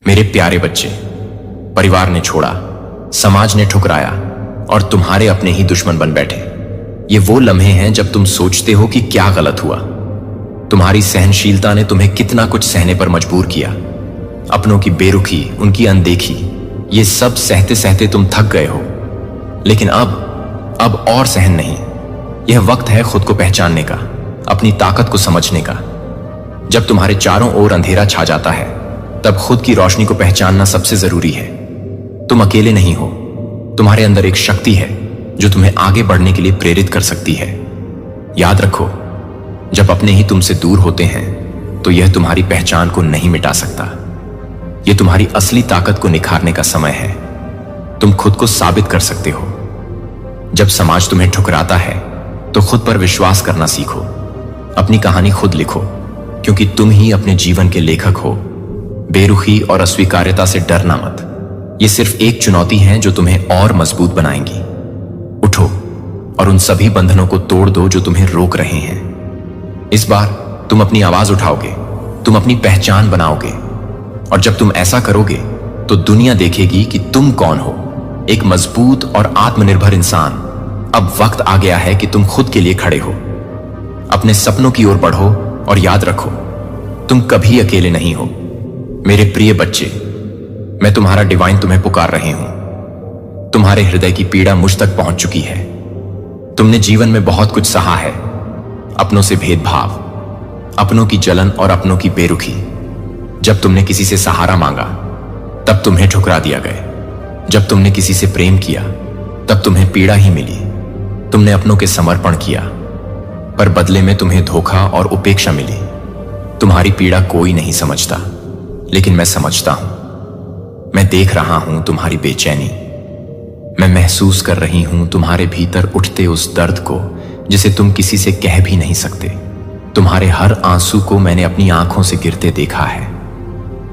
मेरे प्यारे बच्चे, परिवार ने छोड़ा, समाज ने ठुकराया और तुम्हारे अपने ही दुश्मन बन बैठे। ये वो लम्हे हैं जब तुम सोचते हो कि क्या गलत हुआ। तुम्हारी सहनशीलता ने तुम्हें कितना कुछ सहने पर मजबूर किया। अपनों की बेरुखी, उनकी अनदेखी, ये सब सहते सहते तुम थक गए हो। लेकिन अब और सहन नहीं। यह वक्त है खुद को पहचानने का, अपनी ताकत को समझने का। जब तुम्हारे चारों ओर अंधेरा छा जाता है, तब खुद की रोशनी को पहचानना सबसे जरूरी है। तुम अकेले नहीं हो। तुम्हारे अंदर एक शक्ति है जो तुम्हें आगे बढ़ने के लिए प्रेरित कर सकती है। याद रखो, जब अपने ही तुमसे दूर होते हैं तो यह तुम्हारी पहचान को नहीं मिटा सकता। यह तुम्हारी असली ताकत को निखारने का समय है। तुम खुद को साबित कर सकते हो। जब समाज तुम्हें ठुकराता है तो खुद पर विश्वास करना सीखो। अपनी कहानी खुद लिखो, क्योंकि तुम ही अपने जीवन के लेखक हो। बेरुखी और अस्वीकार्यता से डरना मत। ये सिर्फ एक चुनौती है जो तुम्हें और मजबूत बनाएंगी। उठो और उन सभी बंधनों को तोड़ दो जो तुम्हें रोक रहे हैं। इस बार तुम अपनी आवाज उठाओगे, तुम अपनी पहचान बनाओगे, और जब तुम ऐसा करोगे तो दुनिया देखेगी कि तुम कौन हो, एक मजबूत और आत्मनिर्भर इंसान। अब वक्त आ गया है कि तुम खुद के लिए खड़े हो। अपने सपनों की ओर बढ़ो और याद रखो, तुम कभी अकेले नहीं हो। मेरे प्रिय बच्चे, मैं तुम्हारा डिवाइन तुम्हें पुकार रही हूं। तुम्हारे हृदय की पीड़ा मुझ तक पहुंच चुकी है। तुमने जीवन में बहुत कुछ सहा है। अपनों से भेदभाव, अपनों की जलन और अपनों की बेरुखी। जब तुमने किसी से सहारा मांगा तब तुम्हें ठुकरा दिया गया। जब तुमने किसी से प्रेम किया तब तुम्हें पीड़ा ही मिली। तुमने अपनों के समर्पण किया, पर बदले में तुम्हें धोखा और उपेक्षा मिली। तुम्हारी पीड़ा कोई नहीं समझता, लेकिन मैं समझता हूं। मैं देख रहा हूं तुम्हारी बेचैनी। मैं महसूस कर रही हूं तुम्हारे भीतर उठते उस दर्द को जिसे तुम किसी से कह भी नहीं सकते। तुम्हारे हर आंसू को मैंने अपनी आंखों से गिरते देखा है।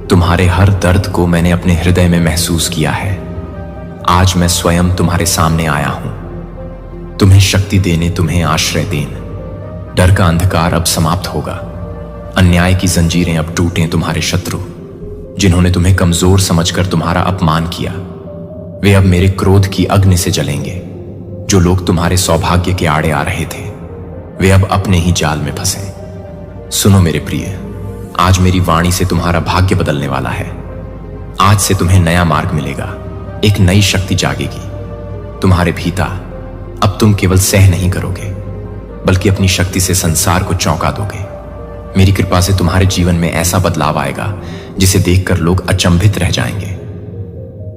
तुम्हारे हर दर्द को मैंने अपने हृदय में महसूस किया है। आज मैं स्वयं तुम्हारे सामने आया हूं, तुम्हें शक्ति देने, तुम्हें आश्रय देने। डर का अंधकार अब समाप्त होगा। अन्याय की जंजीरें अब टूटें। तुम्हारे शत्रु, जिन्होंने तुम्हें कमजोर समझकर तुम्हारा अपमान किया, वे अब मेरे क्रोध की अग्नि से जलेंगे। जो लोग तुम्हारे सौभाग्य के आड़े आ रहे थे, वे अब अपने ही जाल में फंसे। सुनो मेरे प्रिय, आज मेरी वाणी से तुम्हारा भाग्य बदलने वाला है। आज से तुम्हें नया मार्ग मिलेगा, एक नई शक्ति जागेगी तुम्हारे भीतर। अब तुम केवल सह नहीं करोगे, बल्कि अपनी शक्ति से संसार को चौंका दोगे। मेरी कृपा से तुम्हारे जीवन में ऐसा बदलाव आएगा जिसे देखकर लोग अचंभित रह जाएंगे।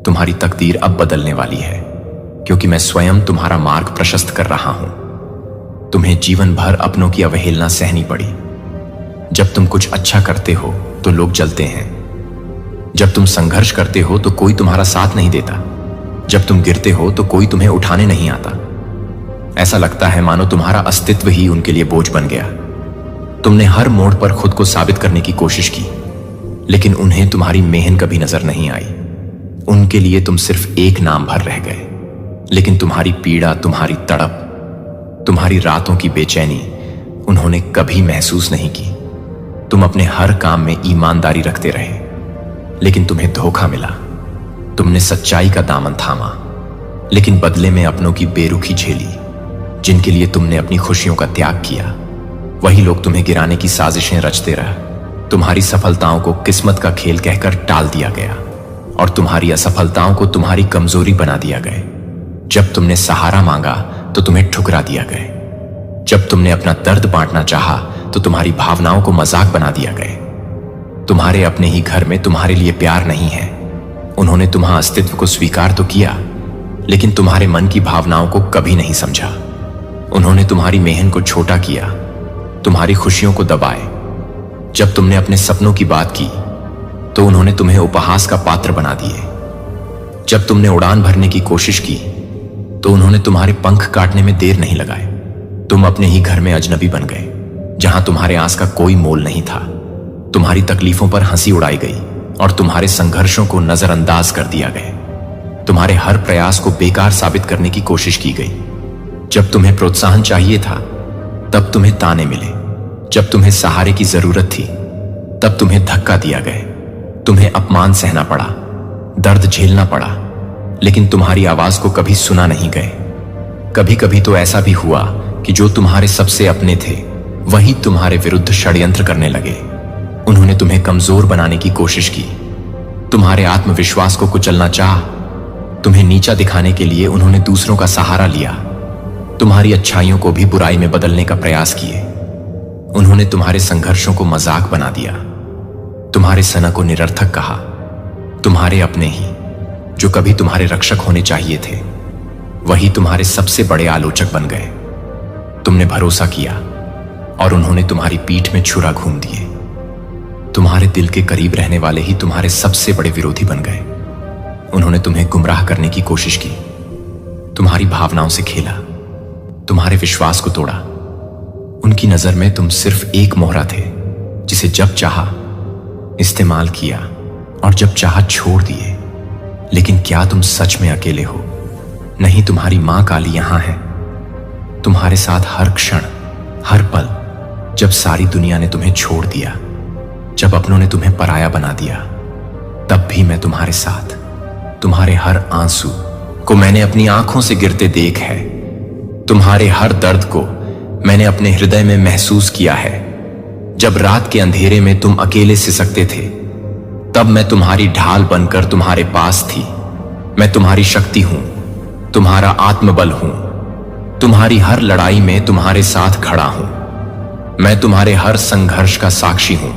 तुम्हारी तकदीर अब बदलने वाली है, क्योंकि मैं स्वयं तुम्हारा मार्ग प्रशस्त कर रहा हूं। तुम्हें जीवन भर अपनों की अवहेलना सहनी पड़ी। जब तुम कुछ अच्छा करते हो तो लोग जलते हैं। जब तुम संघर्ष करते हो तो कोई तुम्हारा साथ नहीं देता। जब तुम गिरते हो तो कोई तुम्हें उठाने नहीं आता। ऐसा लगता है मानो तुम्हारा अस्तित्व ही उनके लिए बोझ बन गया। तुमने हर मोड़ पर खुद को साबित करने की कोशिश की, लेकिन उन्हें तुम्हारी मेहनत कभी नजर नहीं आई। उनके लिए तुम सिर्फ एक नाम भर रह गए। लेकिन तुम्हारी पीड़ा, तुम्हारी तड़प, तुम्हारी रातों की बेचैनी उन्होंने कभी महसूस नहीं की। तुम अपने हर काम में ईमानदारी रखते रहे, लेकिन तुम्हें धोखा मिला। तुमने सच्चाई का दामन थामा, लेकिन बदले में अपनों की बेरुखी झेली। जिनके लिए तुमने अपनी खुशियों का त्याग किया, वही लोग तुम्हें गिराने की साजिशें रचते रहे। तुम्हारी सफलताओं को किस्मत का खेल कहकर टाल दिया गया, और तुम्हारी असफलताओं को तुम्हारी कमजोरी बना दिया गया। जब तुमने सहारा मांगा तो तुम्हें ठुकरा दिया गया। जब तुमने अपना दर्द बांटना चाहा तो तुम्हारी भावनाओं को मजाक बना दिया गया। तुम्हारे अपने ही घर में तुम्हारे लिए प्यार नहीं है। उन्होंने तुम्हारे अस्तित्व को स्वीकार तो किया, लेकिन तुम्हारे मन की भावनाओं को कभी नहीं समझा। उन्होंने तुम्हारी मेहनत को छोटा किया, तुम्हारी खुशियों को दबाए। जब तुमने अपने सपनों की बात की तो उन्होंने तुम्हें उपहास का पात्र बना दिए। जब तुमने उड़ान भरने की कोशिश की तो उन्होंने तुम्हारे पंख काटने में देर नहीं लगाए। तुम अपने ही घर में अजनबी बन गए, जहां तुम्हारे आस का कोई मोल नहीं था। तुम्हारी तकलीफों पर हंसी उड़ाई गई और तुम्हारे संघर्षों को नजरअंदाज कर दिया गया। तुम्हारे हर प्रयास को बेकार साबित करने की कोशिश की गई। जब तुम्हें प्रोत्साहन चाहिए था तब तुम्हें ताने मिले। जब तुम्हें सहारे की जरूरत थी तब तुम्हें धक्का दिया गया। तुम्हें अपमान सहना पड़ा, दर्द झेलना पड़ा, लेकिन तुम्हारी आवाज को कभी सुना नहीं गए। कभी कभी तो ऐसा भी हुआ कि जो तुम्हारे सबसे अपने थे वही तुम्हारे विरुद्ध षड्यंत्र करने लगे। उन्होंने तुम्हें कमजोर बनाने की कोशिश की, तुम्हारे आत्मविश्वास को कुचलना चाहा, तुम्हें नीचा दिखाने के लिए उन्होंने दूसरों का सहारा लिया, तुम्हारी अच्छाइयों को भी बुराई में बदलने का प्रयास किए। उन्होंने तुम्हारे संघर्षों को मजाक बना दिया, तुम्हारे सना को निरर्थक कहा। तुम्हारे अपने ही, जो कभी तुम्हारे रक्षक होने चाहिए थे, वही तुम्हारे सबसे बड़े आलोचक बन गए। तुमने भरोसा किया और उन्होंने तुम्हारी पीठ में छुरा घूम दिए। तुम्हारे दिल के करीब रहने वाले ही तुम्हारे सबसे बड़े विरोधी बन गए। उन्होंने तुम्हें गुमराह करने की कोशिश की, तुम्हारी भावनाओं से खेला, तुम्हारे विश्वास को तोड़ा। उनकी नजर में तुम सिर्फ एक मोहरा थे, जिसे जब चाहा इस्तेमाल किया और जब चाहा छोड़ दिए। लेकिन क्या तुम सच में अकेले हो? नहीं, तुम्हारी मां काली यहां है, तुम्हारे साथ हर क्षण, हर पल। जब सारी दुनिया ने तुम्हें छोड़ दिया, जब अपनों ने तुम्हें पराया बना दिया, तब भी मैं तुम्हारे साथ। तुम्हारे हर आंसू को मैंने अपनी आंखों से गिरते देख है, तुम्हारे हर दर्द को मैंने अपने हृदय में महसूस किया है। जब रात के अंधेरे में तुम अकेले सिसकते थे, तब मैं तुम्हारी ढाल बनकर तुम्हारे पास थी। मैं तुम्हारी शक्ति हूं, तुम्हारा आत्मबल हूं, तुम्हारी हर लड़ाई में तुम्हारे साथ खड़ा हूं। मैं तुम्हारे हर संघर्ष का साक्षी हूं।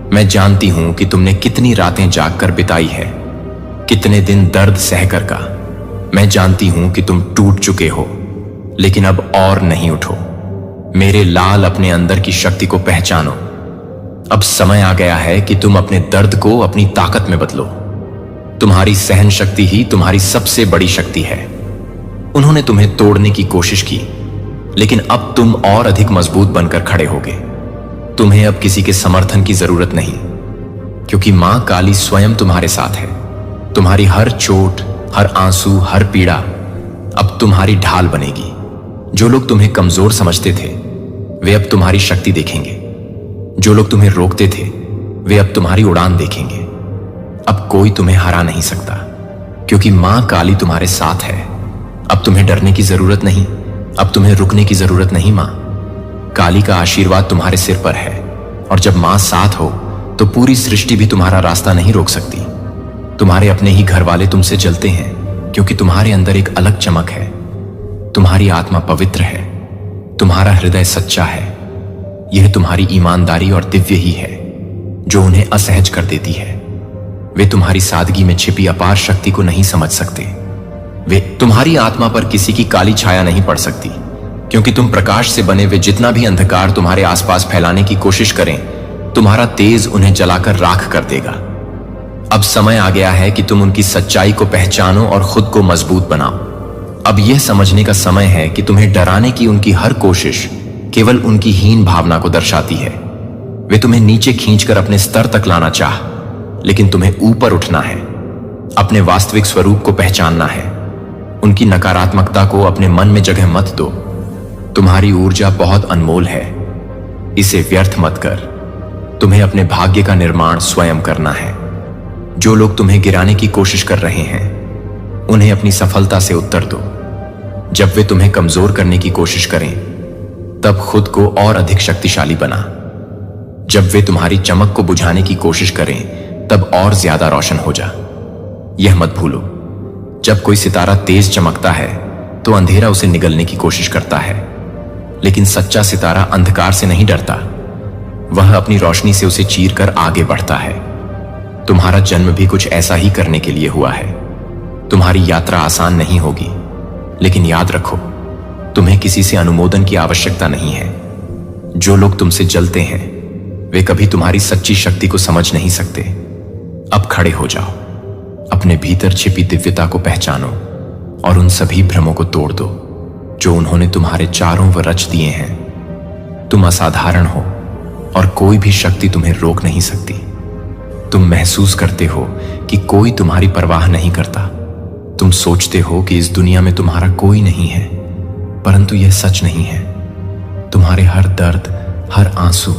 मैं जानती हूं कि तुमने कितनी रातें जागकर बिताई है, कितने दिन दर्द सहकर का। मैं जानती हूं कि तुम टूट चुके हो, लेकिन अब और नहीं उठो। मेरे लाल, अपने अंदर की शक्ति को पहचानो। अब समय आ गया है कि तुम अपने दर्द को अपनी ताकत में बदलो। तुम्हारी सहन शक्ति ही तुम्हारी सबसे बड़ी शक्ति है। उन्होंने तुम्हें तोड़ने की कोशिश की, लेकिन अब तुम और अधिक मजबूत बनकर खड़े होगे। तुम्हें अब किसी के समर्थन की जरूरत नहीं, क्योंकि मां काली स्वयं तुम्हारे साथ है। तुम्हारी हर चोट, हर आंसू, हर पीड़ा अब तुम्हारी ढाल बनेगी। जो लोग तुम्हें कमजोर समझते थे, वे अब तुम्हारी शक्ति देखेंगे। जो लोग तुम्हें रोकते थे, वे अब तुम्हारी उड़ान देखेंगे। अब कोई तुम्हें हरा नहीं सकता, क्योंकि मां काली तुम्हारे साथ है। अब तुम्हें डरने की जरूरत नहीं, अब तुम्हें रुकने की जरूरत नहीं। मां काली का आशीर्वाद तुम्हारे सिर पर है, और जब मां साथ हो तो पूरी सृष्टि भी तुम्हारा रास्ता नहीं रोक सकती। तुम्हारे अपने ही घर वाले तुमसे जलते हैं, क्योंकि तुम्हारे अंदर एक अलग चमक है। तुम्हारी आत्मा पवित्र है, तुम्हारा हृदय सच्चा है। यह तुम्हारी ईमानदारी और दिव्य ही है जो उन्हें असहज कर देती है। वे तुम्हारी सादगी में छिपी अपार शक्ति को नहीं समझ सकते। वे तुम्हारी आत्मा पर किसी की काली छाया नहीं पड़ सकती, क्योंकि तुम प्रकाश से बने वे जितना भी अंधकार तुम्हारे आसपास फैलाने की कोशिश करें, तुम्हारा तेज उन्हें जलाकर राख कर देगा। अब समय आ गया है कि तुम उनकी सच्चाई को पहचानो और खुद को मजबूत बनाओ। अब यह समझने का समय है कि तुम्हें डराने की उनकी हर कोशिश केवल उनकी हीन भावना को दर्शाती है। वे तुम्हें नीचे खींचकर अपने स्तर तक लाना चाह, लेकिन तुम्हें ऊपर उठना है, अपने वास्तविक स्वरूप को पहचानना है। उनकी नकारात्मकता को अपने मन में जगह मत दो। तुम्हारी ऊर्जा बहुत अनमोल है, इसे व्यर्थ मत कर। तुम्हें अपने भाग्य का निर्माण स्वयं करना है। जो लोग तुम्हें गिराने की कोशिश कर रहे हैं, उन्हें अपनी सफलता से उत्तर दो। जब वे तुम्हें कमजोर करने की कोशिश करें, तब खुद को और अधिक शक्तिशाली बना। जब वे तुम्हारी चमक को बुझाने की कोशिश करें, तब और ज्यादा रोशन हो जा। यह मत भूलो, जब कोई सितारा तेज चमकता है तो अंधेरा उसे निगलने की कोशिश करता है, लेकिन सच्चा सितारा अंधकार से नहीं डरता। वह अपनी रोशनी से उसे चीरकर आगे बढ़ता है। तुम्हारा जन्म भी कुछ ऐसा ही करने के लिए हुआ है। तुम्हारी यात्रा आसान नहीं होगी, लेकिन याद रखो, तुम्हें किसी से अनुमोदन की आवश्यकता नहीं है। जो लोग तुमसे जलते हैं, वे कभी तुम्हारी सच्ची शक्ति को समझ नहीं सकते। अब खड़े हो जाओ, अपने भीतर छिपी दिव्यता को पहचानो और उन सभी भ्रमों को तोड़ दो जो उन्होंने तुम्हारे चारों ओर रच दिए हैं। तुम असाधारण हो और कोई भी शक्ति तुम्हें रोक नहीं सकती। तुम महसूस करते हो कि कोई तुम्हारी परवाह नहीं करता। तुम सोचते हो कि इस दुनिया में तुम्हारा कोई नहीं है, परंतु यह सच नहीं है। तुम्हारे हर दर्द, हर आंसू,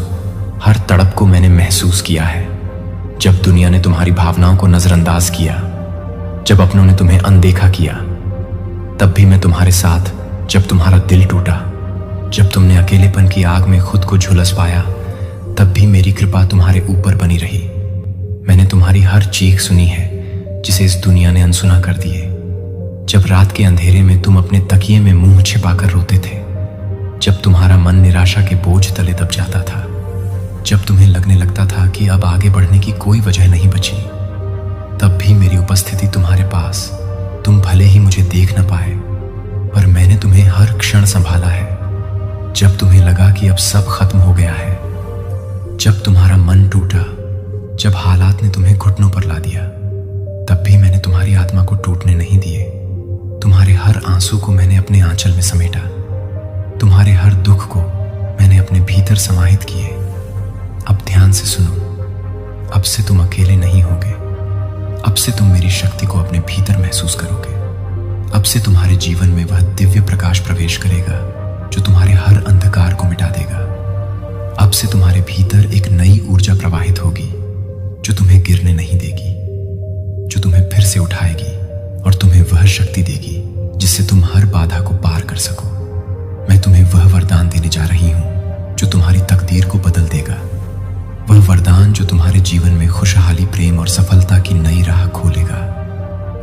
हर तड़प को मैंने महसूस किया है। जब दुनिया ने तुम्हारी भावनाओं को नजरअंदाज किया, जब अपनों ने तुम्हें अनदेखा किया, तब भी मैं तुम्हारे साथ। जब तुम्हारा दिल टूटा, जब तुमने अकेलेपन की आग में खुद को झुलस पाया, तब भी मेरी कृपा तुम्हारे ऊपर बनी रही। मैंने तुम्हारी हर चीख सुनी है जिसे इस दुनिया ने अनसुना कर दिए। जब रात के अंधेरे में तुम अपने तकिए में मुंह छिपाकर रोते थे, जब तुम्हारा मन निराशा के बोझ तले दब जाता था, जब तुम्हें लगने लगता था कि अब आगे बढ़ने की कोई वजह नहीं बची, तब भी मेरी उपस्थिति तुम्हारे पास। तुम भले ही मुझे देख न पाए, पर मैंने तुम्हें हर क्षण संभाला है। जब तुम्हें लगा कि अब सब खत्म हो गया है, जब तुम्हारा मन टूटा, जब हालात ने तुम्हें घुटनों पर ला दिया, तब भी मैंने तुम्हारी आत्मा को टूटने नहीं दिए। तुम्हारे हर आंसू को मैंने अपने आंचल में समेटा, तुम्हारे हर दुख को मैंने अपने भीतर समाहित किए। अब ध्यान से सुनो, अब से तुम अकेले नहीं होगे। अब से तुम मेरी शक्ति को अपने भीतर महसूस करोगे। अब से तुम्हारे जीवन में वह दिव्य प्रकाश प्रवेश करेगा जो तुम्हारे हर अंधकार को मिटा देगा। अब से तुम्हारे भीतर एक नई ऊर्जा प्रवाहित होगी जो तुम्हें गिरने नहीं देगी, जो तुम्हें फिर से उठाएगी और तुम्हें वह शक्ति देगी जिससे तुम हर बाधा को पार कर सको। मैं तुम्हें वह वरदान देने जा रही हूं जो तुम्हारी तकदीर को बदल देगा। वह वरदान जो तुम्हारे जीवन में खुशहाली, प्रेम और सफलता की नई राह खोलेगा।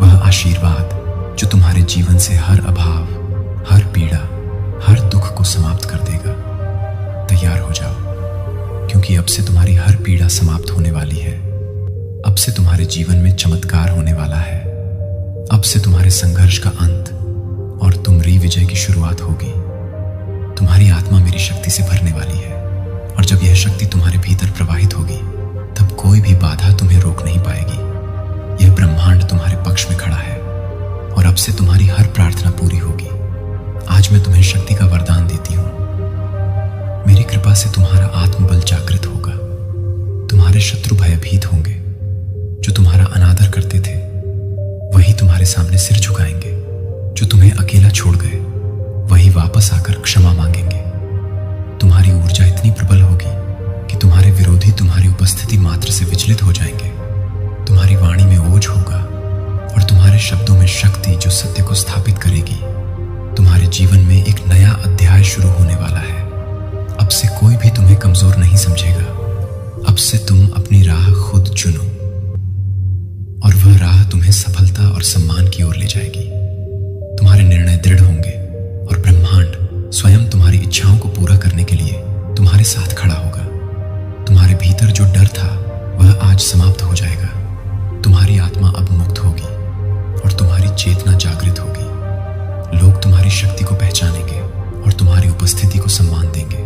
वह आशीर्वाद जो तुम्हारे जीवन से हर अभाव, हर पीड़ा, हर दुख को समाप्त कर देगा। तैयार हो जाओ, क्योंकि अब से तुम्हारी हर पीड़ा समाप्त होने वाली है। अब से तुम्हारे जीवन में चमत्कार होने वाला है। अब से तुम्हारे संघर्ष का अंत और तुम्हारी विजय की शुरुआत होगी। तुम्हारी आत्मा मेरी शक्ति से भरने वाली है, और जब यह शक्ति तुम्हारे भीतर प्रवाहित होगी, तब कोई भी बाधा तुम्हें रोक नहीं पाएगी। यह ब्रह्मांड तुम्हारे पक्ष में खड़ा है, और अब से तुम्हारी हर प्रार्थना पूरी होगी। आज मैं तुम्हें शक्ति का वरदान देती हूँ। मेरी कृपा से तुम्हारा आत्मबल जागृत होगा। तुम्हारे शत्रु भयभीत होंगे। जो तुम्हारा अनादर करते थे, वही तुम्हारे सामने सिर झुकाएंगे। जो तुम्हें अकेला छोड़ गए, वही वापस आकर क्षमा मांगेंगे। तुम्हारी ऊर्जा इतनी प्रबल होगी कि तुम्हारे विरोधी तुम्हारी उपस्थिति मात्र से विचलित हो जाएंगे। तुम्हारी वाणी में ओज होगा और तुम्हारे शब्दों में शक्ति जो सत्य को स्थापित करेगी। तुम्हारे जीवन में एक नया अध्याय शुरू होने वाला है। अब से कोई भी तुम्हें कमजोर नहीं समझेगा। अब से तुम अपनी राह खुद चुनो, और वह राह तुम्हें सफलता और सम्मान की ओर ले जाएगी। तुम्हारे निर्णय दृढ़ होंगे और ब्रह्मांड स्वयं तुम्हारी इच्छाओं को पूरा करने के लिए तुम्हारे साथ खड़ा होगा। तुम्हारे भीतर जो डर था, वह आज समाप्त हो जाएगा। तुम्हारी आत्मा अब मुक्त होगी और तुम्हारी चेतना जागृत होगी। लोग तुम्हारी शक्ति को पहचानेंगे और तुम्हारी उपस्थिति को सम्मान देंगे।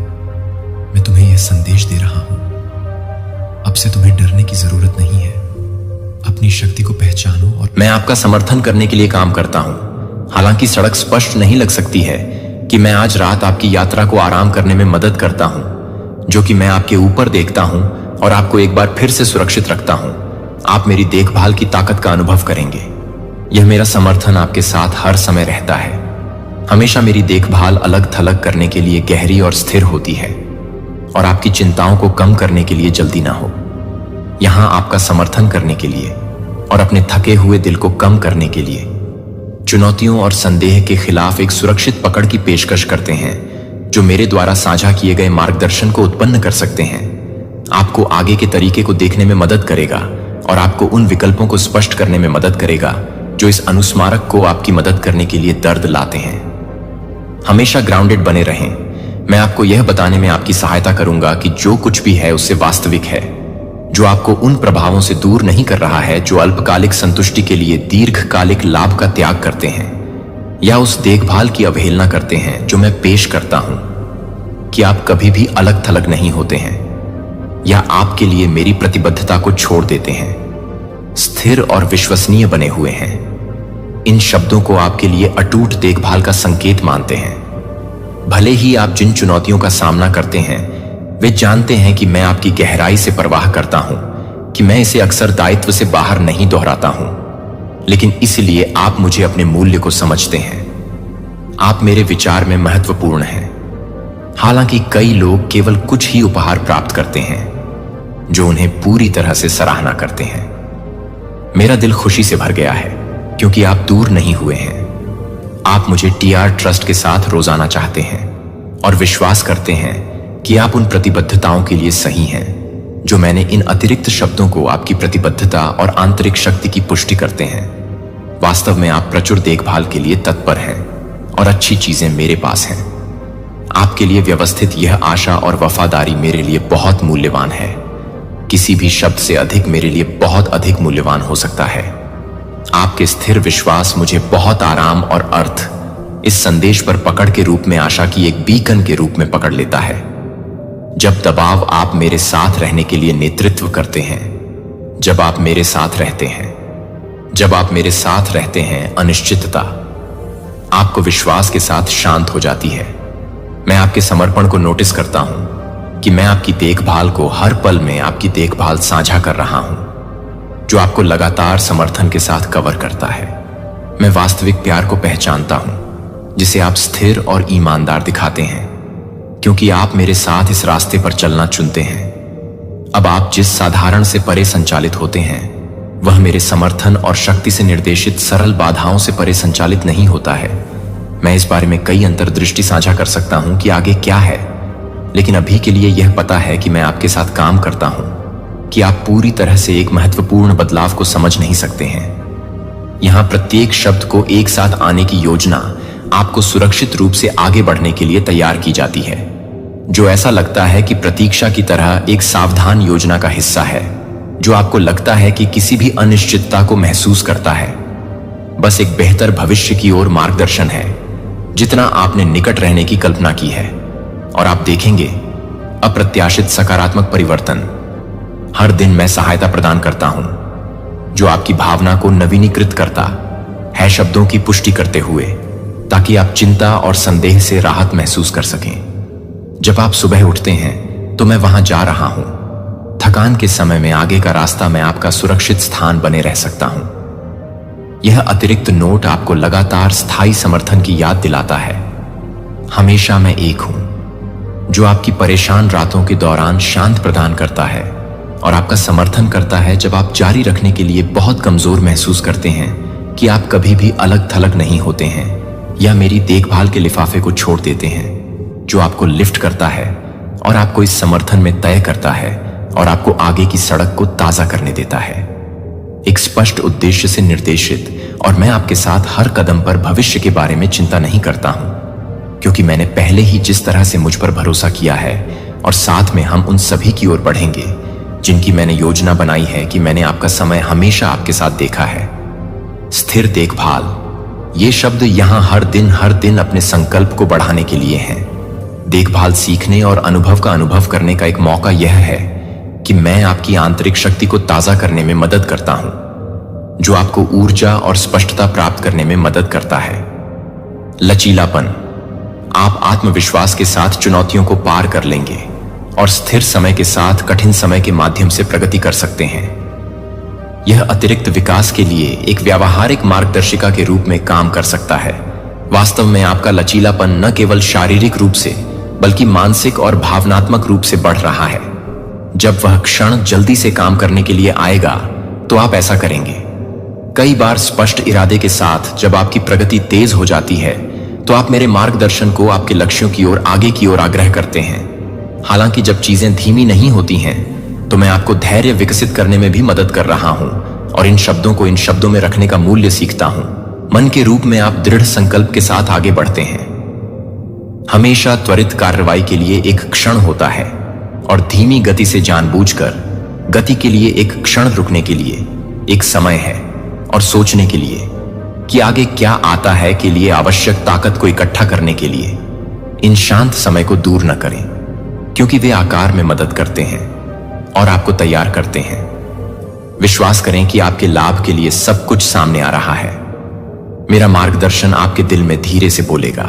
मैं तुम्हें यह संदेश दे रहा हूं, अब से तुम्हें डरने की जरूरत नहीं है। अपनी शक्ति को पहचानो। और मैं आपका समर्थन करने के लिए काम करता हूं। हालांकि सड़क स्पष्ट नहीं लग सकती है कि मैं आज रात आपकी यात्रा को आराम करने में मदद करता हूं, जो कि मैं आपके ऊपर देखता हूं और आपको एक बार फिर से सुरक्षित रखता हूं। आप मेरी देखभाल की ताकत का अनुभव करेंगे। यह मेरा समर्थन आपके साथ हर समय रहता है। हमेशा मेरी देखभाल अलग थलग करने के लिए गहरी और स्थिर होती है, और आपकी चिंताओं को कम करने के लिए जल्दी ना हो। यहां आपका समर्थन करने के लिए और अपने थके हुए दिल को कम करने के लिए चुनौतियों और संदेह के खिलाफ एक सुरक्षित पकड़ की पेशकश करते हैं, जो मेरे द्वारा साझा किए गए मार्गदर्शन को उत्पन्न कर सकते हैं। आपको आगे के तरीके को देखने में मदद करेगा और आपको उन विकल्पों को स्पष्ट करने में मदद करेगा जो इस अनुस्मारक को आपकी मदद करने के लिए दर्द लाते हैं। हमेशा ग्राउंडेड बने रहें। मैं आपको यह बताने में आपकी सहायता करूंगा कि जो कुछ भी है उससे वास्तविक है, जो आपको उन प्रभावों से दूर नहीं कर रहा है जो अल्पकालिक संतुष्टि के लिए दीर्घकालिक लाभ का त्याग करते हैं, या उस देखभाल की अवहेलना करते हैं जो मैं पेश करता हूं कि आप कभी भी अलग थलग नहीं होते हैं, या आपके लिए मेरी प्रतिबद्धता को छोड़ देते हैं, स्थिर और विश्वसनीय बने हुए हैं। इन शब्दों को आपके लिए अटूट देखभाल का संकेत मानते हैं। भले ही आप जिन चुनौतियों का सामना करते हैं, वे जानते हैं कि मैं आपकी गहराई से परवाह करता हूं, कि मैं इसे अक्सर दायित्व से बाहर नहीं दोहराता हूं, लेकिन इसलिए आप मुझे अपने मूल्य को समझते हैं। आप मेरे विचार में महत्वपूर्ण हैं। हालांकि कई लोग केवल कुछ ही उपहार प्राप्त करते हैं, जो उन्हें पूरी तरह से सराहना करते हैं। मेरा दिल खुशी से भर गया है क्योंकि आप दूर नहीं हुए हैं। आप मुझे टीआर ट्रस्ट के साथ रोजाना चाहते हैं और विश्वास करते हैं कि आप उन प्रतिबद्धताओं के लिए सही हैं जो मैंने इन अतिरिक्त शब्दों को आपकी प्रतिबद्धता और आंतरिक शक्ति की पुष्टि करते हैं। वास्तव में आप प्रचुर देखभाल के लिए तत्पर हैं और अच्छी चीजें मेरे पास हैं। आपके लिए व्यवस्थित यह आशा और वफादारी मेरे लिए बहुत मूल्यवान है। किसी भी शब्द से अधिक मेरे लिए बहुत अधिक मूल्यवान हो सकता है। आपके स्थिर विश्वास मुझे बहुत आराम और अर्थ इस संदेश पर पकड़ के रूप में आशा की एक बीकन के रूप में पकड़ लेता है। जब दबाव आप मेरे साथ रहने के लिए नेतृत्व करते हैं, जब आप मेरे साथ रहते हैं, जब आप मेरे साथ रहते हैं, अनिश्चितता आपको विश्वास के साथ शांत हो जाती है। मैं आपके समर्पण को नोटिस करता हूं कि मैं आपकी देखभाल को हर पल में आपकी देखभाल साझा कर रहा हूं, जो आपको लगातार समर्थन के साथ कवर करता है। मैं वास्तविक प्यार को पहचानता हूं जिसे आप स्थिर और ईमानदार दिखाते हैं, क्योंकि आप मेरे साथ इस रास्ते पर चलना चुनते हैं। अब आप जिस साधारण से परे संचालित होते हैं वह मेरे समर्थन और शक्ति से निर्देशित सरल बाधाओं से परे संचालित नहीं होता है। मैं इस बारे में कई अंतर्दृष्टि साझा कर सकता हूं कि आगे क्या है, लेकिन अभी के लिए यह पता है कि मैं आपके साथ काम करता हूं कि आप पूरी तरह से एक महत्वपूर्ण बदलाव को समझ नहीं सकते हैं। यहां प्रत्येक शब्द को एक साथ आने की योजना आपको सुरक्षित रूप से आगे बढ़ने के लिए तैयार की जाती है, जो ऐसा लगता है कि प्रतीक्षा की तरह एक सावधान योजना का हिस्सा है, जो आपको लगता है कि किसी भी अनिश्चितता को महसूस करता है। बस एक बेहतर भविष्य की ओर मार्गदर्शन है, जितना आपने निकट रहने की कल्पना की है, और आप देखेंगे अप्रत्याशित सकारात्मक परिवर्तन। हर दिन मैं सहायता प्रदान करता हूं जो आपकी भावना को नवीनीकृत करता है, शब्दों की पुष्टि करते हुए, ताकि आप चिंता और संदेह से राहत महसूस कर सकें। जब आप सुबह उठते हैं तो मैं वहां जा रहा हूं। थकान के समय में आगे का रास्ता में आपका सुरक्षित स्थान बने रह सकता हूं। यह अतिरिक्त नोट आपको लगातार स्थायी समर्थन की याद दिलाता है। हमेशा मैं एक हूं जो आपकी परेशान रातों के दौरान शांत प्रदान करता है और आपका समर्थन करता है जब आप जारी रखने के लिए बहुत कमजोर महसूस करते हैं कि आप कभी भी अलग थलग नहीं होते हैं या मेरी देखभाल के लिफाफे को छोड़ देते हैं, जो आपको लिफ्ट करता है और आपको इस समर्थन में तय करता है और आपको आगे की सड़क को ताजा करने देता है, एक स्पष्ट उद्देश्य से निर्देशित। और मैं आपके साथ हर कदम पर भविष्य के बारे में चिंता नहीं करता हूं, क्योंकि मैंने पहले ही जिस तरह से मुझ पर भरोसा किया है, और साथ में हम उन सभी की ओर बढ़ेंगे जिनकी मैंने योजना बनाई है कि मैंने आपका समय हमेशा आपके साथ देखा है। स्थिर देखभाल, ये शब्द यहां हर दिन अपने संकल्प को बढ़ाने के लिए हैं। देखभाल सीखने और अनुभव का अनुभव करने का एक मौका यह है कि मैं आपकी आंतरिक शक्ति को ताजा करने में मदद करता हूं, जो आपको ऊर्जा और स्पष्टता प्राप्त करने में मदद करता है। लचीलापन, आप आत्मविश्वास के साथ चुनौतियों को पार कर लेंगे और स्थिर समय के साथ कठिन समय के माध्यम से प्रगति कर सकते हैं। यह अतिरिक्त विकास के लिए एक व्यावहारिक मार्गदर्शिका के रूप में काम कर सकता है। वास्तव में आपका लचीलापन न केवल शारीरिक रूप से बल्कि मानसिक और भावनात्मक रूप से बढ़ रहा है। जब वह क्षण जल्दी से काम करने के लिए आएगा तो आप ऐसा करेंगे। कई बार स्पष्ट इरादे के साथ जब आपकी प्रगति तेज हो जाती है तो आप मेरे मार्गदर्शन को आपके लक्ष्यों की ओर आगे की ओर आग्रह करते हैं। हालांकि जब चीजें धीमी नहीं होती हैं तो मैं आपको धैर्य विकसित करने में भी मदद कर रहा हूं और इन शब्दों को इन शब्दों में रखने का मूल्य सीखता हूं। मन के रूप में आप दृढ़ संकल्प के साथ आगे बढ़ते हैं। हमेशा त्वरित कार्रवाई के लिए एक क्षण होता है और धीमी गति से जानबूझकर गति के लिए एक क्षण रुकने के लिए एक समय है और सोचने के लिए कि आगे क्या आता है के लिए आवश्यक ताकत को इकट्ठा करने के लिए इन शांत समय को दूर न करें, क्योंकि वे आकार में मदद करते हैं और आपको तैयार करते हैं। विश्वास करें कि आपके लाभ के लिए सब कुछ सामने आ रहा है। मेरा मार्गदर्शन आपके दिल में धीरे से बोलेगा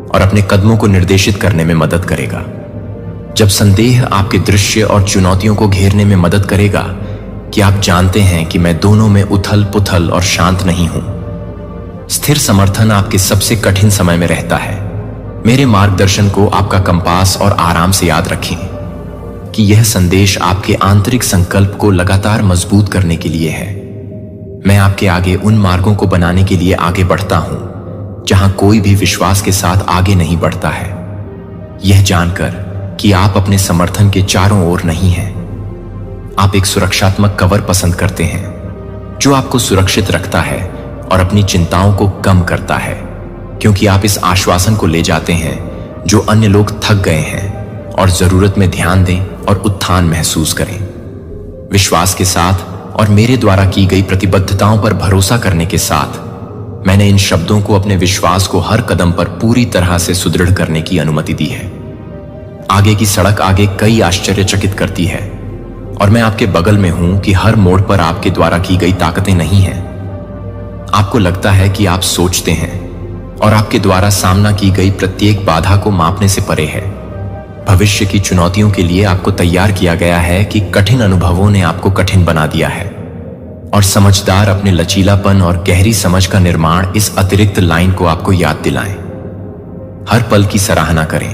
और अपने कदमों को निर्देशित करने में मदद करेगा। जब संदेह आपके दृश्य और चुनौतियों को घेरने में मदद करेगा कि आप जानते हैं कि मैं दोनों में उथल पुथल और शांत नहीं हूं। स्थिर समर्थन आपके सबसे कठिन समय में रहता है। मेरे मार्गदर्शन को आपका कंपास और आराम से याद रखें। कि यह संदेश आपके आंतरिक संकल्प को लगातार मजबूत करने के लिए है। मैं आपके आगे उन मार्गों को बनाने के लिए आगे बढ़ता हूं जहां कोई भी विश्वास के साथ आगे नहीं बढ़ता है, यह जानकर कि आप अपने समर्थन के चारों ओर नहीं हैं। आप एक सुरक्षात्मक कवर पसंद करते हैं जो आपको सुरक्षित रखता है और अपनी चिंताओं को कम करता है, क्योंकि आप इस आश्वासन को ले जाते हैं जो अन्य लोग थक गए हैं और जरूरत में ध्यान दें और उत्थान महसूस करें। विश्वास के साथ और मेरे द्वारा की गई प्रतिबद्धताओं पर भरोसा करने के साथ मैंने इन शब्दों को अपने विश्वास को हर कदम पर पूरी तरह से सुदृढ़ करने की अनुमति दी है। आगे की सड़क आगे कई आश्चर्यचकित करती है और मैं आपके बगल में हूं कि हर मोड़ पर आपके द्वारा की गई ताकतें नहीं हैं। आपको लगता है कि आप सोचते हैं और आपके द्वारा सामना की गई प्रत्येक बाधा को मापने से परे है। भविष्य की चुनौतियों के लिए आपको तैयार किया गया है कि कठिन अनुभवों ने आपको कठिन बना दिया है और समझदार अपने लचीलापन और गहरी समझ का निर्माण इस अतिरिक्त लाइन को आपको याद दिलाएं। हर पल की सराहना करें।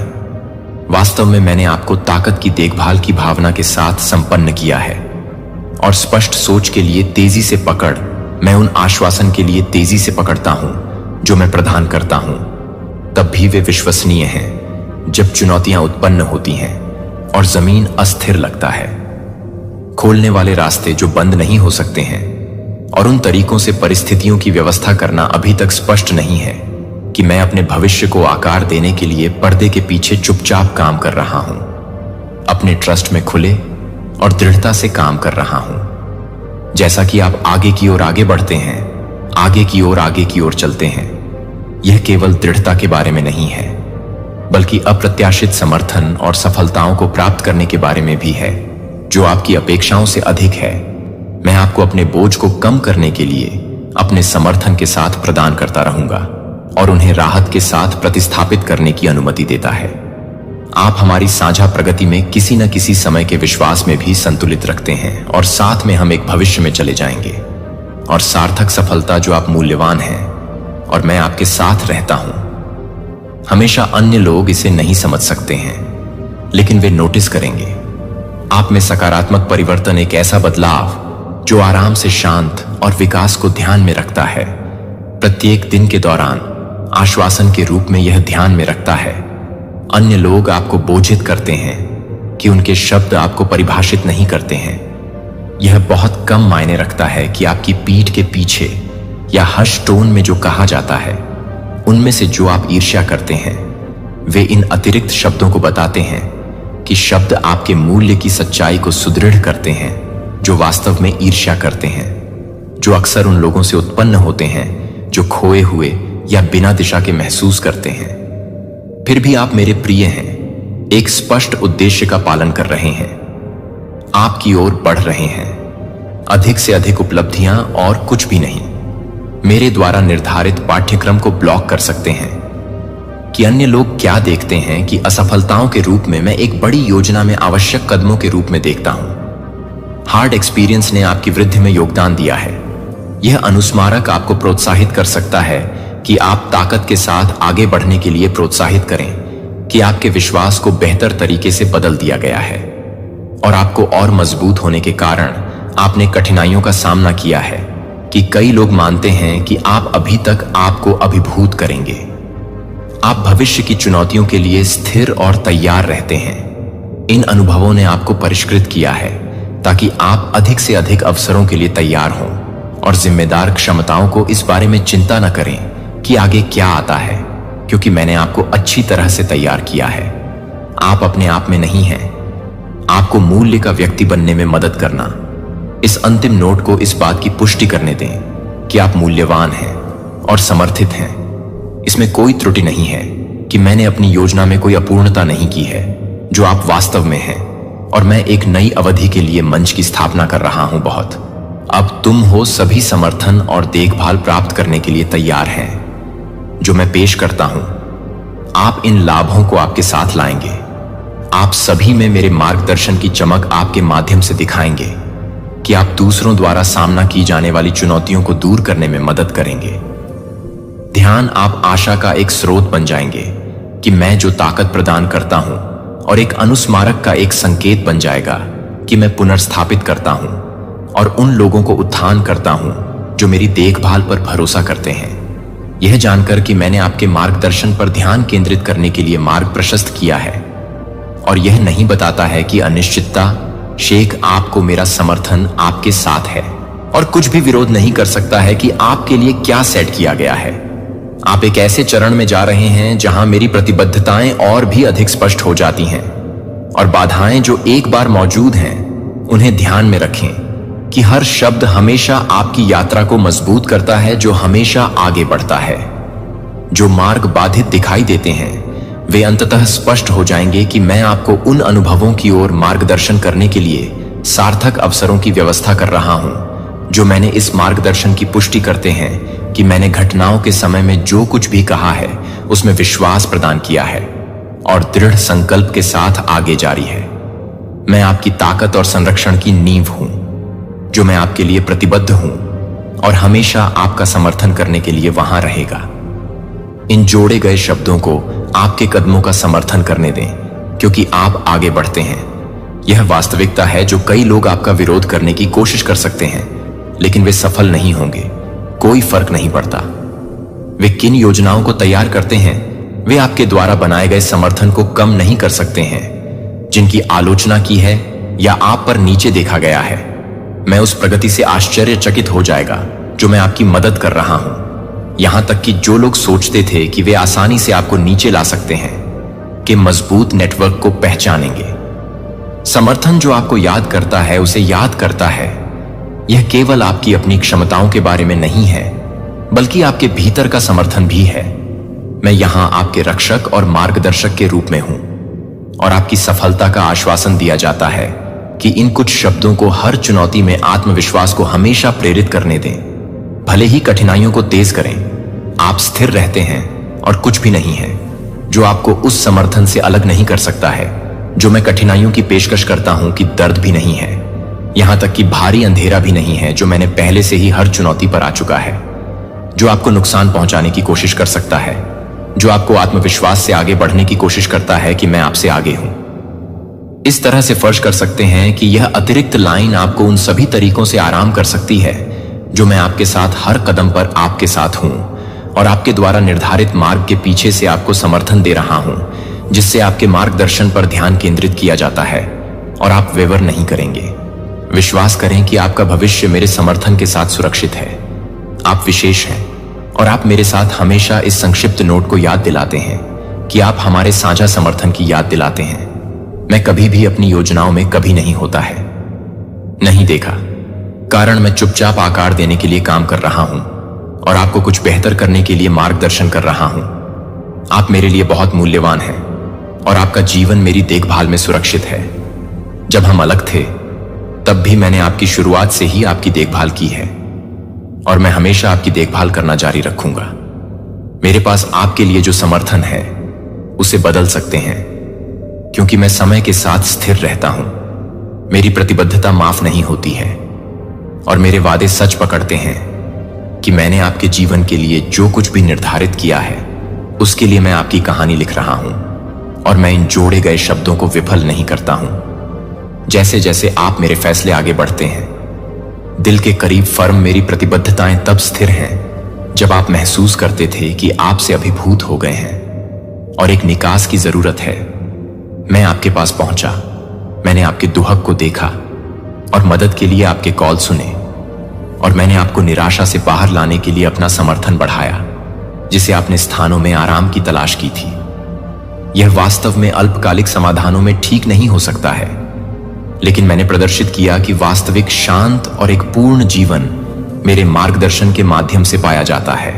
वास्तव में मैंने आपको ताकत की देखभाल की भावना के साथ संपन्न किया है और स्पष्ट सोच के लिए तेजी से पकड़, मैं उन आश्वासन के लिए तेजी से पकड़ता हूं जो मैं प्रदान करता हूं। तब भी वे विश्वसनीय हैं जब चुनौतियां उत्पन्न होती हैं और जमीन अस्थिर लगता है। खोलने वाले रास्ते जो बंद नहीं हो सकते हैं और उन तरीकों से परिस्थितियों की व्यवस्था करना अभी तक स्पष्ट नहीं है कि मैं अपने भविष्य को आकार देने के लिए पर्दे के पीछे चुपचाप काम कर रहा हूं, अपने ट्रस्ट में खुले और दृढ़ता से काम कर रहा हूं। जैसा कि आप आगे की ओर आगे बढ़ते हैं, आगे की ओर चलते हैं, यह केवल दृढ़ता के बारे में नहीं है बल्कि अप्रत्याशित समर्थन और सफलताओं को प्राप्त करने के बारे में भी है जो आपकी अपेक्षाओं से अधिक है। मैं आपको अपने बोझ को कम करने के लिए अपने समर्थन के साथ प्रदान करता रहूंगा और उन्हें राहत के साथ प्रतिस्थापित करने की अनुमति देता है। आप हमारी साझा प्रगति में किसी न किसी समय के विश्वास में भी संतुलित रखते हैं और साथ में हम एक भविष्य में चले जाएंगे और सार्थक सफलता जो आप मूल्यवान हैं और मैं आपके साथ रहता हूं। हमेशा अन्य लोग इसे नहीं समझ सकते हैं, लेकिन वे नोटिस करेंगे। आप में सकारात्मक परिवर्तन एक ऐसा बदलाव जो आराम से शांत और विकास को ध्यान में रखता है। प्रत्येक दिन के दौरान आश्वासन के रूप में यह ध्यान में रखता है। अन्य लोग आपको बोझित करते हैं कि उनके शब्द आपको परिभाषित नहीं करते हैं। यह बहुत कम मायने रखता है कि आपकी पीठ के पीछे या हश टोन में जो कहा जाता है, उनमें से जो आप ईर्ष्या करते हैं, वे इन अतिरिक्त शब्दों को बताते हैं कि शब्द आपके मूल्य की सच्चाई को सुदृढ़ करते हैं जो वास्तव में ईर्ष्या करते हैं, जो अक्सर उन लोगों से उत्पन्न होते हैं जो खोए हुए या बिना दिशा के महसूस करते हैं। फिर भी आप मेरे प्रिय हैं, एक स्पष्ट उद्देश्य का पालन कर रहे हैं, आपकी ओर बढ़ रहे हैं। अधिक से अधिक उपलब्धियां और कुछ भी नहीं मेरे द्वारा निर्धारित पाठ्यक्रम को ब्लॉक कर सकते हैं। कि अन्य लोग क्या देखते हैं कि असफलताओं के रूप में मैं एक बड़ी योजना में आवश्यक कदमों के रूप में देखता हूं। हार्ड एक्सपीरियंस ने आपकी वृद्धि में योगदान दिया है। यह अनुस्मारक आपको प्रोत्साहित कर सकता है कि आप ताकत के साथ आगे बढ़ने के लिए प्रोत्साहित करें कि आपके विश्वास को बेहतर तरीके से बदल दिया गया है और आपको और मजबूत होने के कारण आपने कठिनाइयों का सामना किया है कि कई लोग मानते हैं कि आप अभी तक आपको अभिभूत करेंगे। आप भविष्य की चुनौतियों के लिए स्थिर और तैयार रहते हैं। इन अनुभवों ने आपको परिष्कृत किया है ताकि आप अधिक से अधिक अवसरों के लिए तैयार हों और जिम्मेदार क्षमताओं को इस बारे में चिंता न करें कि आगे क्या आता है, क्योंकि मैंने आपको अच्छी तरह से तैयार किया है। आप अपने आप में नहीं हैं। आपको मूल्य का व्यक्ति बनने में मदद करना। इस अंतिम नोट को इस बात की पुष्टि करने दें कि आप मूल्यवान हैं और समर्थित हैं। इसमें कोई त्रुटि नहीं है कि मैंने अपनी योजना में कोई अपूर्णता नहीं की है जो आप वास्तव में हैं, और मैं एक नई अवधि के लिए मंच की स्थापना कर रहा हूं। बहुत अब तुम हो सभी समर्थन और देखभाल प्राप्त करने के लिए तैयार हैं जो मैं पेश करता हूं। आप इन लाभों को आपके साथ लाएंगे। आप सभी में मेरे मार्गदर्शन की चमक आपके माध्यम से दिखाएंगे कि आप दूसरों द्वारा सामना की जाने वाली चुनौतियों को दूर करने में मदद करेंगे। ध्यान आप आशा का एक स्रोत बन जाएंगे कि मैं जो ताकत प्रदान करता हूं और एक अनुस्मारक का एक संकेत बन जाएगा कि मैं पुनर्स्थापित करता हूं और उन लोगों को उत्थान करता हूं जो मेरी देखभाल पर भरोसा करते हैं। यह जानकर कि मैंने आपके मार्गदर्शन पर ध्यान केंद्रित करने के लिए मार्ग प्रशस्त किया है और यह नहीं बताता है कि अनिश्चितता शेख आपको मेरा समर्थन आपके साथ है और कुछ भी विरोध नहीं कर सकता है कि आपके लिए क्या सेट किया गया है। आप एक ऐसे चरण में जा रहे हैं जहां मेरी प्रतिबद्धताएं और भी अधिक स्पष्ट हो जाती हैं और बाधाएं जो एक बार मौजूद हैं उन्हें ध्यान में रखें कि हर शब्द हमेशा आपकी यात्रा को मजबूत करता है, जो हमेशा आगे बढ़ता है। जो मार्ग बाधित दिखाई देते हैं वे अंततः स्पष्ट हो जाएंगे कि मैं आपको उन अनुभवों की ओर मार्गदर्शन करने के लिए सार्थक अवसरों की व्यवस्था कर रहा हूं जो मैंने इस मार्गदर्शन की पुष्टि करते हैं कि मैंने घटनाओं के समय में जो कुछ भी कहा है उसमें विश्वास प्रदान किया है और दृढ़ संकल्प के साथ आगे जारी है। मैं आपकी ताकत और संरक्षण की नींव हूं, जो मैं आपके लिए प्रतिबद्ध हूं और हमेशा आपका समर्थन करने के लिए वहां रहेगा। इन जोड़े गए शब्दों को आपके कदमों का समर्थन करने दें, क्योंकि आप आगे बढ़ते हैं। यह वास्तविकता है जो कई लोग आपका विरोध करने की कोशिश कर सकते हैं, लेकिन वे सफल नहीं होंगे। कोई फर्क नहीं पड़ता वे किन योजनाओं को तैयार करते हैं, वे आपके द्वारा बनाए गए समर्थन को कम नहीं कर सकते हैं जिनकी आलोचना की है या आप पर नीचे देखा गया है। मैं उस प्रगति से आश्चर्यचकित हो जाएगा जो मैं आपकी मदद कर रहा हूं, यहां तक कि जो लोग सोचते थे कि वे आसानी से आपको नीचे ला सकते हैं के मजबूत नेटवर्क को पहचानेंगे। समर्थन जो आपको याद करता है उसे याद करता है। यह केवल आपकी अपनी क्षमताओं के बारे में नहीं है, बल्कि आपके भीतर का समर्थन भी है। मैं यहां आपके रक्षक और मार्गदर्शक के रूप में हूं और आपकी सफलता का आश्वासन दिया जाता है कि इन कुछ शब्दों को हर चुनौती में आत्मविश्वास को हमेशा प्रेरित करने दें। भले ही कठिनाइयों को तेज करें, आप स्थिर रहते हैं और कुछ भी नहीं है जो आपको उस समर्थन से अलग नहीं कर सकता है जो मैं कठिनाइयों की पेशकश करता हूं। कि दर्द भी नहीं है, यहां तक कि भारी अंधेरा भी नहीं है जो मैंने पहले से ही हर चुनौती पर आ चुका है, जो आपको नुकसान पहुंचाने की कोशिश कर सकता है, जो आपको आत्मविश्वास से आगे बढ़ने की कोशिश करता है कि मैं आपसे आगे हूं। इस तरह से फर्ज कर सकते हैं कि यह अतिरिक्त लाइन आपको उन सभी तरीकों से आराम कर सकती है जो मैं आपके साथ हर कदम पर आपके साथ हूं और आपके द्वारा निर्धारित मार्ग के पीछे से आपको समर्थन दे रहा हूं, जिससे आपके मार्गदर्शन पर ध्यान केंद्रित किया जाता है और आप वेवर नहीं करेंगे। विश्वास करें कि आपका भविष्य मेरे समर्थन के साथ सुरक्षित है। आप विशेष हैं और आप मेरे साथ हमेशा इस संक्षिप्त नोट को याद दिलाते हैं कि आप हमारे साझा समर्थन की याद दिलाते हैं। मैं कभी भी अपनी योजनाओं में कभी नहीं होता है नहीं देखा, कारण मैं चुपचाप आकार देने के लिए काम कर रहा हूं और आपको कुछ बेहतर करने के लिए मार्गदर्शन कर रहा हूं। आप मेरे लिए बहुत मूल्यवान हैं और आपका जीवन मेरी देखभाल में सुरक्षित है। जब हम अलग थे तब भी मैंने आपकी शुरुआत से ही आपकी देखभाल की है और मैं हमेशा आपकी देखभाल करना जारी रखूंगा। मेरे पास आपके लिए जो समर्थन है उसे बदल सकते हैं, क्योंकि मैं समय के साथ स्थिर रहता हूं। मेरी प्रतिबद्धता माफ नहीं होती है और मेरे वादे सच पकड़ते हैं कि मैंने आपके जीवन के लिए जो कुछ भी निर्धारित किया है उसके लिए मैं आपकी कहानी लिख रहा हूं और मैं इन जोड़े गए शब्दों को विफल नहीं करता हूं। जैसे जैसे आप मेरे फैसले आगे बढ़ते हैं, दिल के करीब फर्म मेरी प्रतिबद्धताएं तब स्थिर हैं जब आप महसूस करते थे कि आपसे अभिभूत हो गए हैं और एक निकास की जरूरत है। मैं आपके पास पहुंचा, मैंने आपके दुहक को देखा और मदद के लिए आपके कॉल सुने और मैंने आपको निराशा से बाहर लाने के लिए अपना समर्थन बढ़ाया, जिसे आपने स्थानों में आराम की तलाश की थी। यह वास्तव में अल्पकालिक समाधानों में ठीक नहीं हो सकता है, लेकिन मैंने प्रदर्शित किया कि वास्तविक शांत और एक पूर्ण जीवन मेरे मार्गदर्शन के माध्यम से पाया जाता है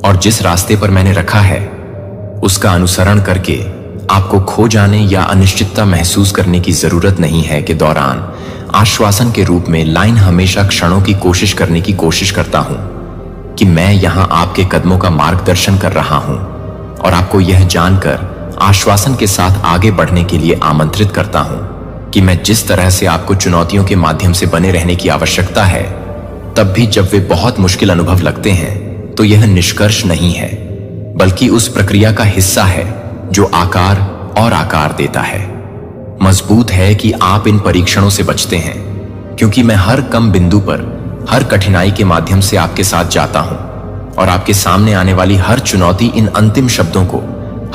और जिस रास्ते पर मैंने रखा है उसका अनुसरण करके आपको खो जाने या अनिश्चितता महसूस करने की जरूरत नहीं है। के दौरान आश्वासन के रूप में लाइन हमेशा क्षणों की कोशिश करने की कोशिश करता हूं कि मैं यहां आपके कदमों का मार्गदर्शन कर रहा हूं और आपको यह जानकर आश्वासन के साथ आगे बढ़ने के लिए आमंत्रित करता हूं कि मैं जिस तरह से आपको चुनौतियों के माध्यम से बने रहने की आवश्यकता है, तब भी जब वे बहुत मुश्किल अनुभव लगते हैं तो यह निष्कर्ष नहीं है, बल्कि उस प्रक्रिया का हिस्सा है जो आकार और आकार देता है। मजबूत है कि आप इन परीक्षणों से बचते हैं, क्योंकि मैं हर कम बिंदु पर, हर कठिनाई के माध्यम से आपके साथ जाता हूं और आपके सामने आने वाली हर चुनौती, इन अंतिम शब्दों को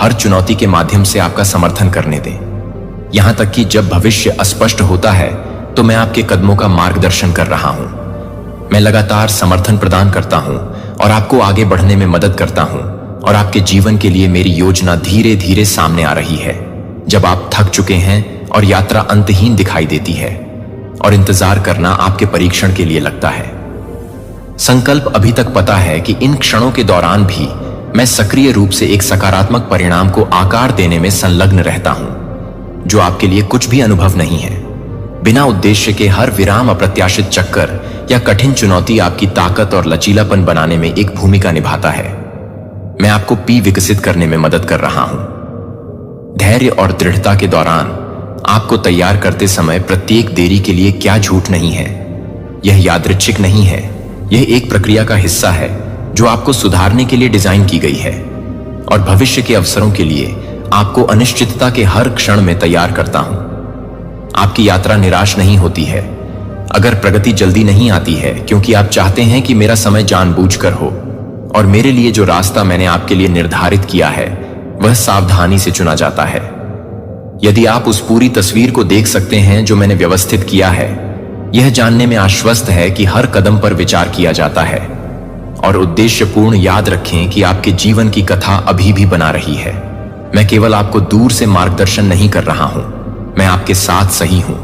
हर चुनौती के माध्यम से आपका समर्थन करने दें। यहां तक कि जब भविष्य अस्पष्ट होता है तो मैं आपके कदमों का मार्गदर्शन कर रहा हूं। मैं लगातार समर्थन प्रदान करता हूं और आपको आगे बढ़ने में मदद करता हूं, और आपके जीवन के लिए मेरी योजना धीरे धीरे सामने आ रही है। जब आप थक चुके हैं और यात्रा अंतहीन दिखाई देती है और इंतजार करना आपके परीक्षण के लिए लगता है, संकल्प अभी तक पता है कि इन क्षणों के दौरान भी मैं सक्रिय रूप से एक सकारात्मक परिणाम को आकार देने में संलग्न रहता हूं, जो आपके लिए कुछ भी अनुभव नहीं है। बिना उद्देश्य के हर विराम, अप्रत्याशित चक्कर या कठिन चुनौती आपकी ताकत और लचीलापन बनाने में एक भूमिका निभाता है। मैं आपको विकसित करने में मदद कर रहा हूं। धैर्य और दृढ़ता के दौरान आपको तैयार करते समय प्रत्येक देरी के लिए क्या झूठ नहीं है। यह यादृच्छिक नहीं है, यह एक प्रक्रिया का हिस्सा है जो आपको सुधारने के लिए डिजाइन की गई है, और भविष्य के अवसरों के लिए आपको अनिश्चितता के हर क्षण में तैयार करता हूं। आपकी यात्रा निराश नहीं होती है अगर प्रगति जल्दी नहीं आती है, क्योंकि आप चाहते हैं कि मेरा समय जानबूझकर हो, और मेरे लिए जो रास्ता मैंने आपके लिए निर्धारित किया है वह सावधानी से चुना जाता है। यदि आप उस पूरी तस्वीर को देख सकते हैं जो मैंने व्यवस्थित किया है, यह जानने में आश्वस्त है कि हर कदम पर विचार किया जाता है, और उद्देश्यपूर्ण। याद रखें कि आपके जीवन की कथा अभी भी बना रही है। मैं केवल आपको दूर से मार्गदर्शन नहीं कर रहा हूं, मैं आपके साथ सही हूं।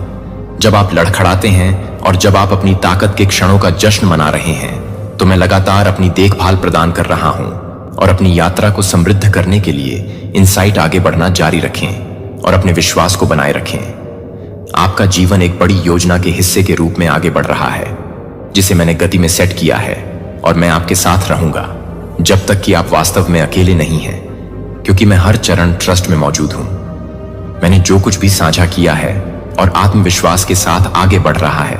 जब आप लड़खड़ाते हैं और जब आप अपनी ताकत के क्षणों का जश्न मना रहे हैं, तो मैं लगातार अपनी देखभाल प्रदान कर रहा हूं, और अपनी यात्रा को समृद्ध करने के लिए इनसाइट आगे बढ़ना जारी रखें और अपने विश्वास को बनाए रखें। आपका जीवन एक बड़ी योजना के हिस्से के रूप में आगे बढ़ रहा है, जिसे मैंने गति में सेट किया है, और मैं आपके साथ रहूंगा जब तक कि आप वास्तव में अकेले नहीं हैं, क्योंकि मैं हर चरण ट्रस्ट में मौजूद हूं। मैंने जो कुछ भी साझा किया है और आत्मविश्वास के साथ आगे बढ़ रहा है,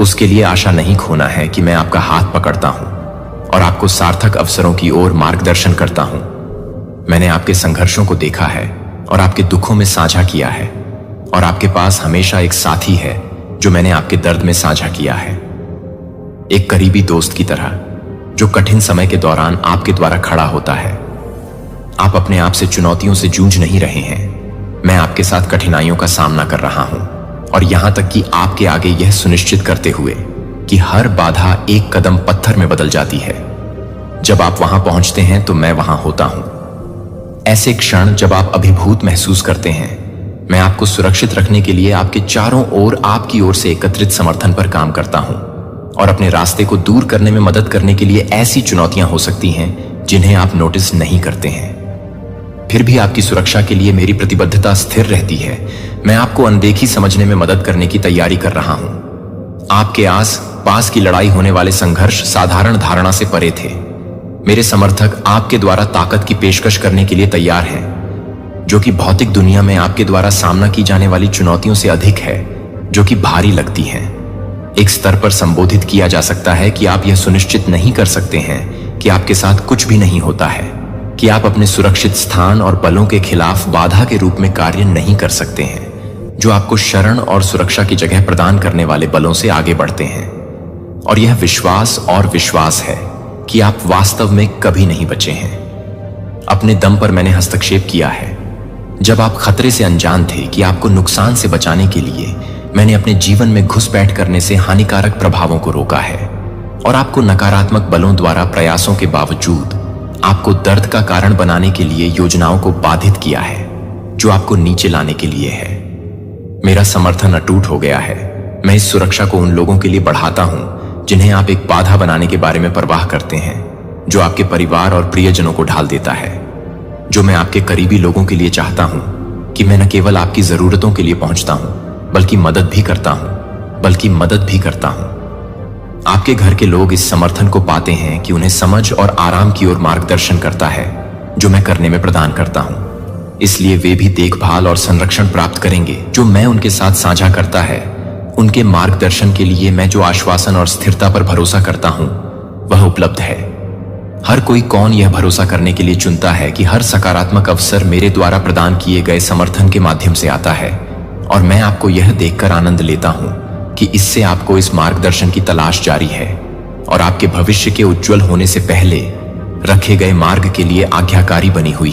उसके लिए आशा नहीं खोना है कि मैं आपका हाथ पकड़ता हूं और आपको सार्थक अवसरों की ओर मार्गदर्शन करता हूं। मैंने आपके संघर्षों को देखा है और आपके दुखों में साझा किया है, और आपके पास हमेशा एक साथी है जो मैंने आपके दर्द में साझा किया है, एक करीबी दोस्त की तरह जो कठिन समय के दौरान आपके द्वारा खड़ा होता है। आप अपने आप से चुनौतियों से जूझ नहीं रहे हैं, मैं आपके साथ कठिनाइयों का सामना कर रहा हूं, और यहां तक कि आपके आगे यह सुनिश्चित करते हुए कि हर बाधा एक कदम पत्थर में बदल जाती है। जब आप वहां पहुंचते हैं तो मैं वहां होता हूं। ऐसे क्षण जब आप अभिभूत महसूस करते हैं, मैं आपको सुरक्षित रखने के लिए आपके चारों ओर आपकी ओर से एकत्रित समर्थन पर काम करता हूं, और अपने रास्ते को दूर करने में मदद करने के लिए ऐसी चुनौतियां हो सकती हैं जिन्हें आप नोटिस नहीं करते हैं। फिर भी आपकी सुरक्षा के लिए मेरी प्रतिबद्धता स्थिर रहती है। मैं आपको अनदेखी समझने में मदद करने की तैयारी कर रहा हूं। आपके आस पास की लड़ाई होने वाले संघर्ष साधारण धारणा से परे थे। मेरे समर्थक आपके द्वारा ताकत की पेशकश करने के लिए तैयार हैं, जो कि भौतिक दुनिया में आपके द्वारा सामना की जाने वाली चुनौतियों से अधिक है, जो कि भारी लगती हैं। एक स्तर पर संबोधित किया जा सकता है कि आप यह सुनिश्चित नहीं कर सकते हैं कि आपके साथ कुछ भी नहीं होता है, कि आप अपने सुरक्षित स्थान और बलों के खिलाफ बाधा के रूप में कार्य नहीं कर सकते हैं, जो आपको शरण और सुरक्षा की जगह प्रदान करने वाले बलों से आगे बढ़ते हैं। और यह विश्वास और विश्वास है कि आप वास्तव में कभी नहीं बचे हैं। अपने दम पर मैंने हस्तक्षेप किया है। जब आप खतरे से अनजान थे कि आपको नुकसान से बचाने के लिए मैंने अपने जीवन में घुसपैठ करने से हानिकारक प्रभावों को रोका है, और आपको नकारात्मक बलों द्वारा प्रयासों के बावजूद आपको दर्द का कारण बनाने के लिए योजनाओं को बाधित किया है, जो आपको नीचे लाने के लिए है। मेरा समर्थन अटूट हो गया है। मैं इस सुरक्षा को उन लोगों के लिए बढ़ाता हूं जिन्हें आप एक बाधा बनाने के बारे में परवाह करते हैं, जो आपके परिवार और प्रियजनों को ढाल देता है। जो मैं आपके करीबी लोगों के लिए चाहता हूं कि मैं न केवल आपकी जरूरतों के लिए पहुंचता हूं, बल्कि मदद भी करता हूं। आपके घर के लोग इस समर्थन को पाते हैं कि उन्हें समझ और आराम की ओर मार्गदर्शन करता है, जो मैं करने में प्रदान करता हूं। इसलिए वे भी देखभाल और संरक्षण प्राप्त करेंगे जो मैं उनके साथ साझा करता है। उनके मार्गदर्शन के लिए मैं जो आश्वासन और स्थिरता पर भरोसा करता हूं, वह उपलब्ध है। हर कोई कौन यह भरोसा करने के लिए चुनता है कि हर सकारात्मक अवसर मेरे द्वारा प्रदान किए गए समर्थन के माध्यम से आता है, और मैं आपको यह देखकर आनंद लेता हूं कि इससे आपको इस मार्गदर्शन की तलाश जारी है और आपके भविष्य के उज्जवल होने से पहले रखे गए मार्ग के लिए आज्ञाकारी बनी हुई